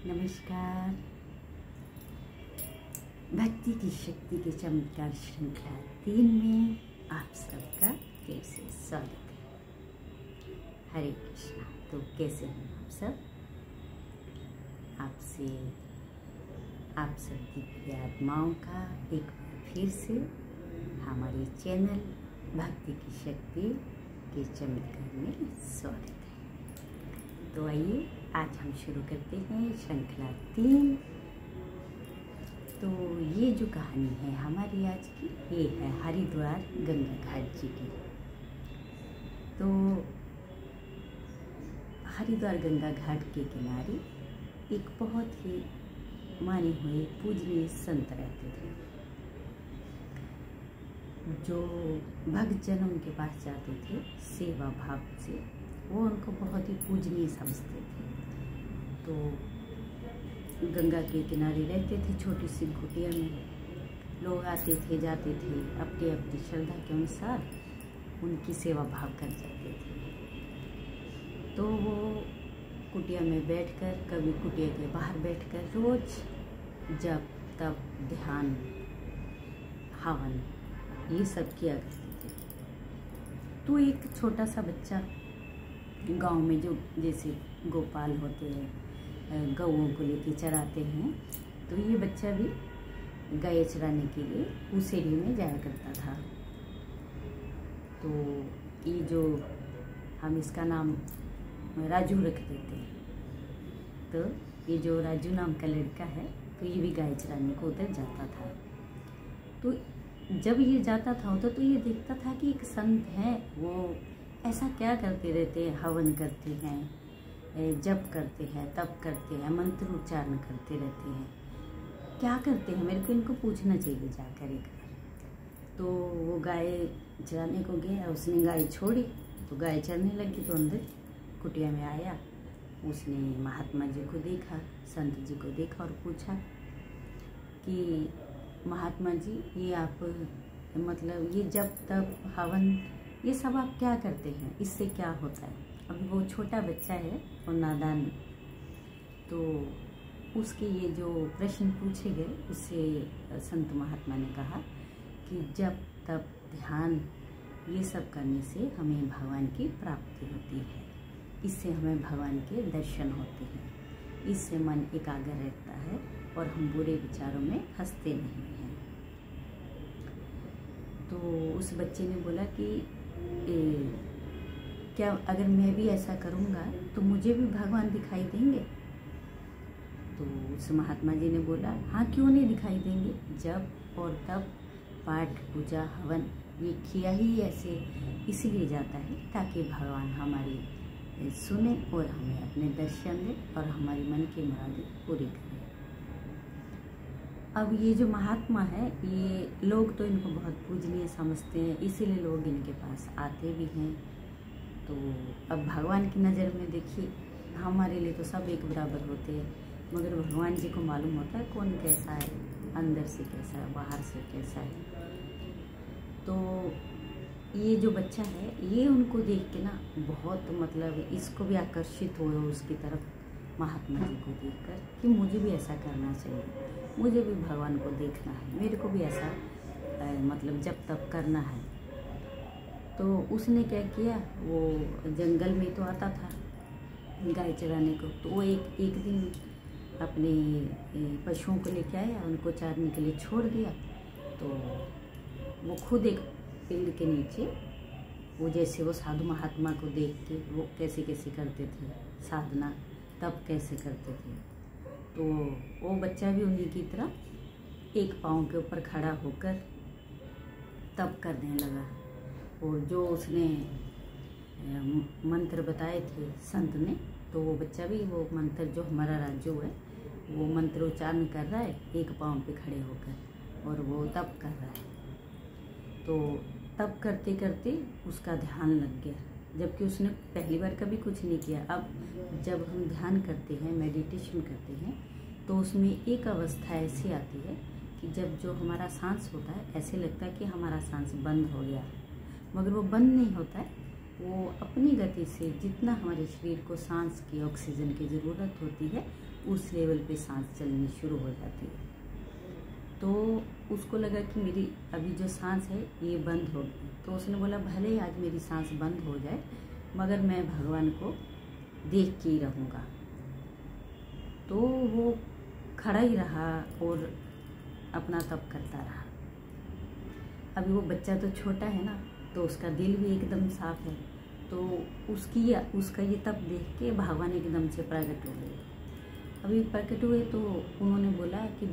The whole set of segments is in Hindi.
नमस्कार। भक्ति की शक्ति के चमत्कार श्रृंखला 3 में आप सबका फिर से स्वागत है। हरे कृष्णा। तो कैसे हैं आप सब? आप सब दिव्य आत्माओं का एक बार फिर से हमारे चैनल भक्ति की शक्ति के चमत्कार में स्वागत है। तो आइए आज हम शुरू करते हैं श्रृंखला 3। तो ये जो कहानी है हमारी आज की, ये है हरिद्वार गंगा घाट जी की। तो हरिद्वार गंगा घाट के किनारे एक बहुत ही माने हुए पूजनीय संत रहते थे, जो भक्तजनों के पास जाते थे सेवा भाव से। वो उनको बहुत ही पूजनीय समझते थे। तो गंगा के किनारे रहते थे, छोटी सी कुटिया में। लोग आते थे जाते थे, अपनी अपनी श्रद्धा के अनुसार उनकी सेवा भाव कर जाते थे। तो वो कुटिया में बैठकर, कभी कुटिया के बाहर बैठकर रोज जब तब ध्यान हवन ये सब किया करते थे। तो एक छोटा सा बच्चा गांव में, जो जैसे गोपाल होते हैं, गौओं को लेके चराते हैं, तो ये बच्चा भी गाय चराने के लिए उस एरिया में जाया करता था। तो ये जो हम इसका नाम राजू रख देते हैं, तो ये जो राजू नाम का लड़का है, तो ये भी गाय चराने को उधर जाता था। तो जब ये जाता था उधर, तो ये देखता था कि एक संत है, वो ऐसा क्या करते रहते हैं, हवन करते हैं, जप करते हैं, तप करते हैं, मंत्र उच्चारण करते रहते हैं, क्या करते हैं, मेरे को इनको पूछना चाहिए जाकर एक बार। तो वो गाय चराने को गया, उसने गाय छोड़ी तो गाय चरने लगी। तो अंदर कुटिया में आया, उसने महात्मा जी को देखा, संत जी को देखा और पूछा कि महात्मा जी, ये आप मतलब ये जप तप हवन ये सब आप क्या करते हैं, इससे क्या होता है? अभी वो छोटा बच्चा है और नादान, तो उसके ये जो प्रश्न पूछे गए, उससे संत महात्मा ने कहा कि जप तप ध्यान ये सब करने से हमें भगवान की प्राप्ति होती है, इससे हमें भगवान के दर्शन होते हैं, इससे मन एकाग्र रहता है और हम बुरे विचारों में फंसते नहीं हैं। तो उस बच्चे ने बोला कि क्या अगर मैं भी ऐसा करूँगा तो मुझे भी भगवान दिखाई देंगे? तो उस महात्मा जी ने बोला, हाँ क्यों नहीं दिखाई देंगे। जब और तब पाठ पूजा हवन ये किया ही ऐसे इसलिए जाता है ताकि भगवान हमारी सुने और हमें अपने दर्शन दे और हमारी मन की मुरादें पूरी करें। अब ये जो महात्मा है, ये लोग तो इनको बहुत पूजनीय समझते हैं, इसीलिए लोग इनके पास आते भी हैं। तो अब भगवान की नज़र में देखिए, हमारे लिए तो सब एक बराबर होते हैं, मगर भगवान जी को मालूम होता है कौन कैसा है, अंदर से कैसा है, बाहर से कैसा है। तो ये जो बच्चा है, ये उनको देख के ना बहुत मतलब इसको भी आकर्षित हुए उसकी तरफ, महात्मा जी को देखकर, कि मुझे भी ऐसा करना चाहिए, मुझे भी भगवान को देखना है, मेरे को भी ऐसा मतलब जब तब करना है। तो उसने क्या किया, वो जंगल में तो आता था गाय चराने को। तो वो एक दिन अपने पशुओं को लेके आया, उनको चराने के लिए छोड़ दिया। तो वो खुद एक पेड़ के नीचे, वो जैसे वो साधु महात्मा को देख के वो कैसे कैसे करते थे साधना, तब कैसे करते थे, तो वो बच्चा भी उन्हीं की तरह एक पाँव के ऊपर खड़ा होकर तब करने लगा। और जो उसने मंत्र बताए थे संत ने, तो वो बच्चा भी वो मंत्र, जो हमारा राजू है, वो मंत्र उच्चारण कर रहा है एक पाँव पे खड़े होकर, और वो तप कर रहा है। तो तप करते करते उसका ध्यान लग गया, जबकि उसने पहली बार कभी कुछ नहीं किया। अब जब हम ध्यान करते हैं, मेडिटेशन करते हैं, तो उसमें एक अवस्था ऐसी आती है कि जब जो हमारा सांस होता है, ऐसे लगता है कि हमारा सांस बंद हो गया, मगर वो बंद नहीं होता है, वो अपनी गति से जितना हमारे शरीर को सांस की ऑक्सीजन की ज़रूरत होती है उस लेवल पे सांस चलनी शुरू हो जाती है। तो उसको लगा कि मेरी अभी जो सांस है ये बंद हो गई। तो उसने बोला भले ही आज मेरी सांस बंद हो जाए मगर मैं भगवान को देख के ही रहूँगा। तो वो खड़ा ही रहा और अपना तप करता रहा। अभी वो बच्चा तो छोटा है ना, तो उसका दिल भी एकदम साफ है। तो उसका ये तप देख के भगवान एकदम से प्रकट हो गए। अभी प्रकट हुए तो उन्होंने बोला कि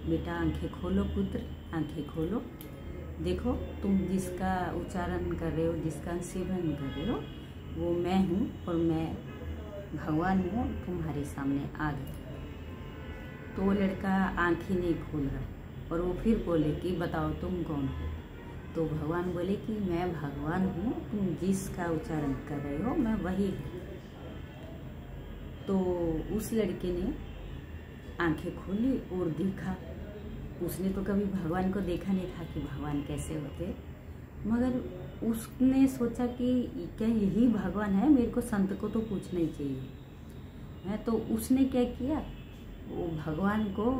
बेटा आंखें खोलो पुत्र, आंखें खोलो, देखो तुम जिसका उच्चारण कर रहे हो, जिसका सेवन कर रहे हो वो मैं हूँ और मैं भगवान हूँ, तुम्हारे सामने आ गए। तो वो लड़का आंखें नहीं खोल रहा और वो फिर बोले कि बताओ तुम कौन हो। तो भगवान बोले कि मैं भगवान हूँ, तुम जिसका उच्चारण कर रहे हो मैं वही हूँ। तो उस लड़के ने आंखें खोली और देखा। उसने तो कभी भगवान को देखा नहीं था कि भगवान कैसे होते, मगर उसने सोचा कि क्या यही भगवान है, मेरे को संत को तो पूछना ही चाहिए है। तो उसने क्या किया, वो भगवान को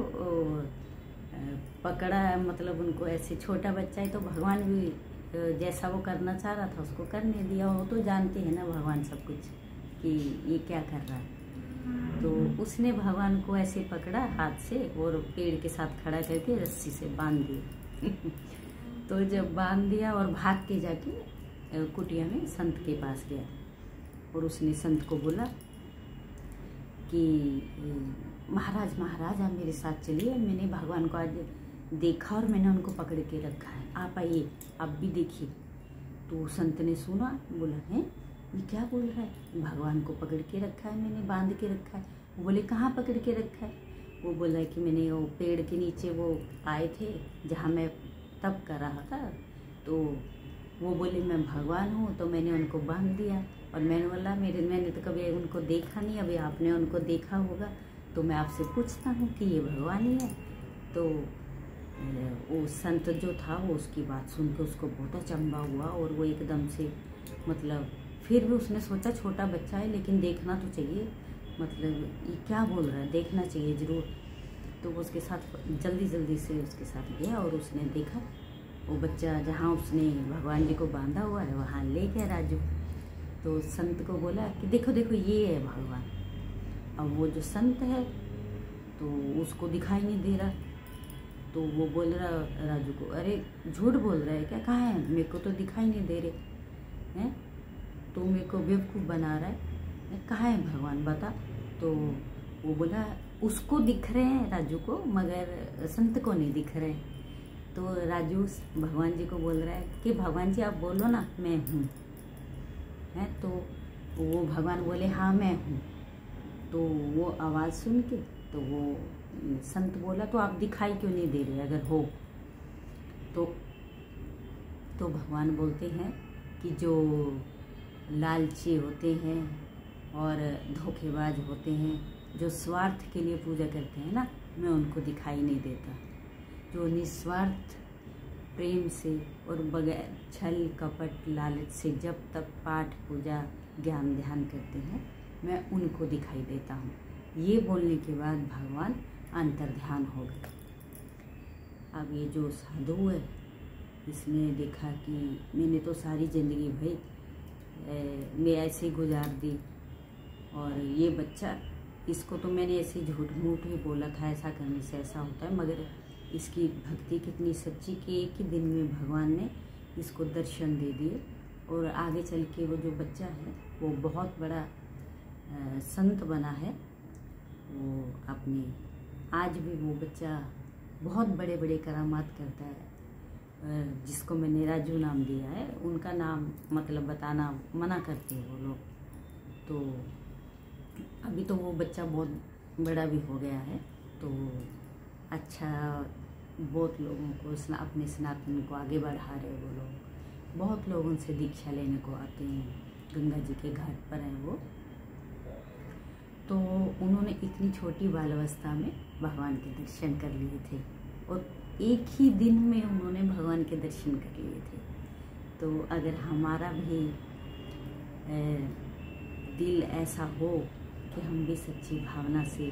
पकड़ा, मतलब उनको ऐसे, छोटा बच्चा है तो भगवान भी जैसा वो करना चाह रहा था उसको करने दिया। वो तो जानते हैं ना भगवान सब कुछ कि ये क्या कर रहा है। तो उसने भगवान को ऐसे पकड़ा हाथ से और पेड़ के साथ खड़ा करके रस्सी से बांध दिया। तो जब बांध दिया और भाग के जाके कुटिया में संत के पास गया और उसने संत को बोला कि महाराज महाराज आप मेरे साथ चलिए, मैंने भगवान को आज देखा और मैंने उनको पकड़ के रखा है, आप आइए आप भी देखिए। तो संत ने सुना, बोला है ये क्या बोल रहा है, भगवान को पकड़ के रखा है मैंने, बांध के रखा है। वो बोले कहाँ पकड़ के रखा है। वो बोला कि मैंने वो पेड़ के नीचे वो आए थे जहाँ मैं तप कर रहा था, तो वो बोले मैं भगवान हूँ, तो मैंने उनको बांध दिया। और मैंने बोला मैंने तो कभी उनको देखा नहीं, अभी आपने उनको देखा होगा तो मैं आपसे पूछता हूँ कि ये भगवान ही है। तो वो संत जो था वो उसकी बात सुन के उसको बहुत अचंभा हुआ और वो एकदम से, मतलब फिर भी उसने सोचा छोटा बच्चा है लेकिन देखना तो चाहिए, मतलब ये क्या बोल रहा है, देखना चाहिए ज़रूर। तो वो उसके साथ जल्दी से उसके साथ गया और उसने देखा वो बच्चा जहाँ उसने भगवान जी को बांधा हुआ है वहाँ ले गया राजू। तो संत को बोला कि देखो देखो ये है भगवान। अब वो जो संत है तो उसको दिखाई नहीं दे रहा, तो वो बोल रहा राजू को, अरे झूठ बोल रहा है क्या, कहाँ है, मेरे को तो दिखाई नहीं दे रहे हैं, तो मेरे को बेवकूफ़ बना रहा है, कहाँ है भगवान बता। तो वो बोला उसको दिख रहे हैं राजू को, मगर संत को नहीं दिख रहे। तो राजू भगवान जी को बोल रहा है कि भगवान जी आप बोलो ना मैं हूँ, है। तो वो भगवान बोले हाँ मैं हूँ। तो वो आवाज़ सुन के तो वो संत बोला तो आप दिखाई क्यों नहीं दे रहे अगर हो तो भगवान बोलते हैं कि जो लालची होते हैं और धोखेबाज होते हैं, जो स्वार्थ के लिए पूजा करते हैं ना, मैं उनको दिखाई नहीं देता। जो निस्वार्थ प्रेम से और बगैर छल कपट लालच से जब तक पाठ पूजा ज्ञान ध्यान करते हैं, मैं उनको दिखाई देता हूँ। ये बोलने के बाद भगवान अंतर ध्यान हो गए। अब ये जो साधु है इसने देखा कि मैंने तो सारी ज़िंदगी भाई मैं ऐसे गुजार दी, और ये बच्चा, इसको तो मैंने ऐसे झूठ मूठ ही बोला था ऐसा करने से ऐसा होता है, मगर इसकी भक्ति कितनी सच्ची कि एक ही दिन में भगवान ने इसको दर्शन दे दिए। और आगे चल के वो जो बच्चा है वो बहुत बड़ा संत बना है। वो अपने आज भी वो बच्चा बहुत बड़े बड़े करामात करता है, जिसको मैंने राजू नाम दिया है। उनका नाम मतलब बताना मना करते हैं वो लोग। तो अभी तो वो बच्चा बहुत बड़ा भी हो गया है, तो अच्छा बहुत लोगों को अपने सनातन को आगे बढ़ा रहे वो लोग। बहुत लोग उनसे दीक्षा लेने को आते हैं, गंगा जी के घाट पर हैं वो। तो उन्होंने इतनी छोटी बाल अवस्था में भगवान के दर्शन कर लिए थे और एक ही दिन में उन्होंने भगवान के दर्शन कर लिए थे। तो अगर हमारा भी दिल ऐसा हो कि हम भी सच्ची भावना से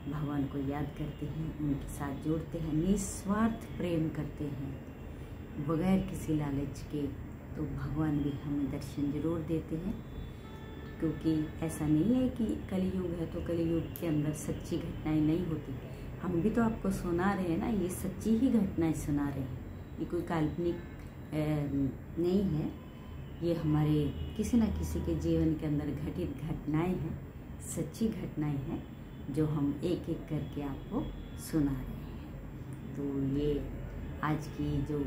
भगवान को याद करते हैं, उनके साथ जोड़ते हैं, निस्वार्थ प्रेम करते हैं बगैर किसी लालच के, तो भगवान भी हमें दर्शन जरूर देते हैं। क्योंकि ऐसा नहीं है कि कलयुग है तो कलयुग के अंदर सच्ची घटनाएं नहीं होती। हम भी तो आपको सुना रहे हैं ना, ये सच्ची ही घटनाएं सुना रहे हैं, ये कोई काल्पनिक नहीं है। ये हमारे किसी न किसी के जीवन के अंदर घटित घटनाएं हैं, सच्ची घटनाएं हैं जो हम एक एक करके आपको सुना रहे हैं। तो ये आज की जो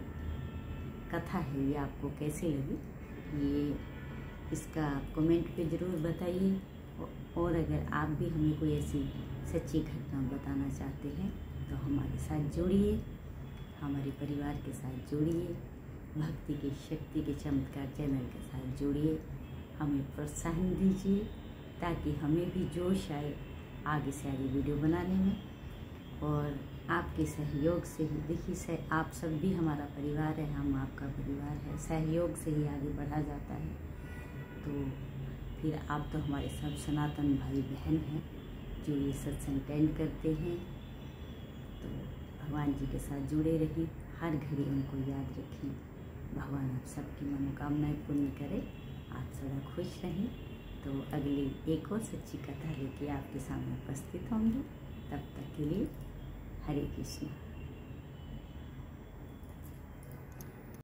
कथा है ये आपको कैसी लगी, ये इसका कमेंट पे ज़रूर बताइए। और अगर आप भी हमें कोई ऐसी सच्ची घटना बताना चाहते हैं तो हमारे साथ जुड़िए, हमारे परिवार के साथ जुड़िए, भक्ति की शक्ति के चमत्कार चैनल के साथ जुड़िए, हमें प्रोत्साहन दीजिए ताकि हमें भी जोश आए आगे से आगे वीडियो बनाने में। और आपके सहयोग से ही, देखिए आप सब भी हमारा परिवार है, हम आपका परिवार है, सहयोग से ही आगे बढ़ा जाता है। तो फिर आप तो हमारे सब सनातन भाई बहन हैं जो ये सत्संग अटेंड करते हैं। तो भगवान जी के साथ जुड़े रहिए, हर घड़ी उनको याद रखें। भगवान आप सबकी मनोकामनाएं पूर्ण करें, आप सदा खुश रहें। तो अगली एक और सच्ची कथा लेके आपके सामने उपस्थित होंगे। तब तक के लिए हरे कृष्णा।